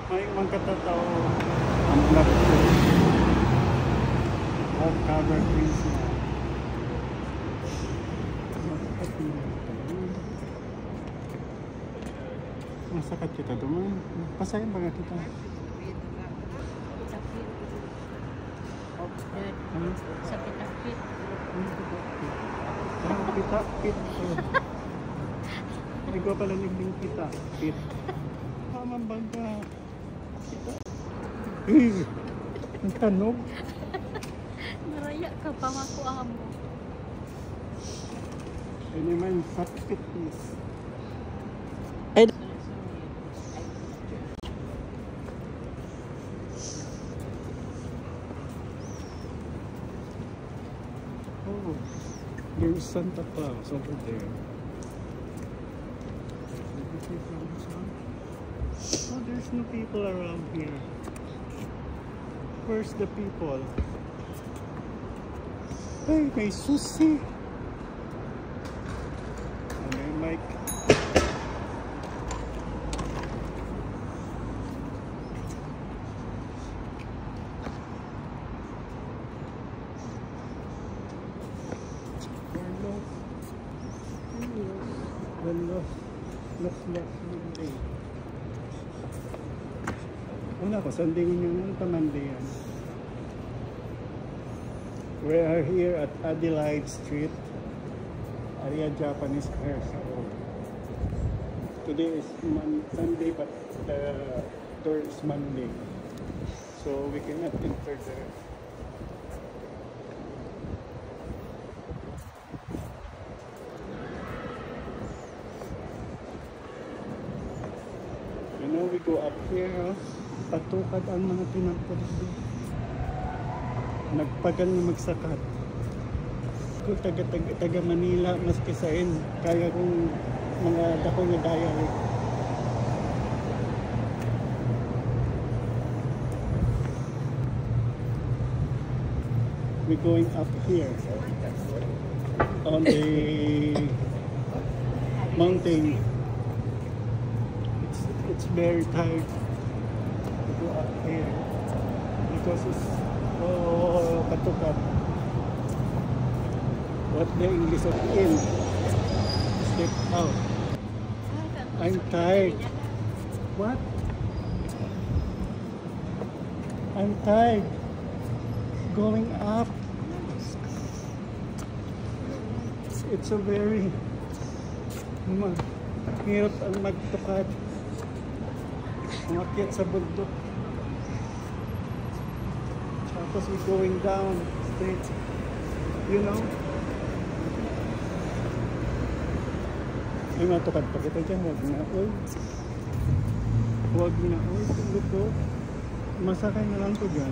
May magkatataw ang black all cover trees na. Masakat kita duman. Pasayan ba kita? Sakit ang pit. Kita, pit. Ikaw pala naging kita, pit. Tamang bangka. Kita. Ang tanog. Naraya ka pa makuha mo. Ini man sakit is. Oh, there's Santa Claus over there. Oh, there's no people around here. Where's the people? Hey, may susi. And may mic. Una ko, sandingin yung tamandiyan. We are here at Adelaide Street, area Japanese hair salon. Today is Sunday, but the door is Monday, so we cannot enter there. You know, we go up here, patukad ang mga pinagpulis doon. Nagpagal na magsakat. Kung taga Manila, mas kisain, kaya kong mga dako na diary. We're going up here on the mountain. It's very tired to go up here because it's patukad. What the English of in? Step out. I'm tired. What? I'm tired. Going up. It's a very hirap ang magtukad. Umakyat sa bundok. Tapos we're going down straight. You know? Ay, matukad pa kita dyan. Huwag na. Uy. Huwag na. Uy. Luto. Masakay na lang ko dyan.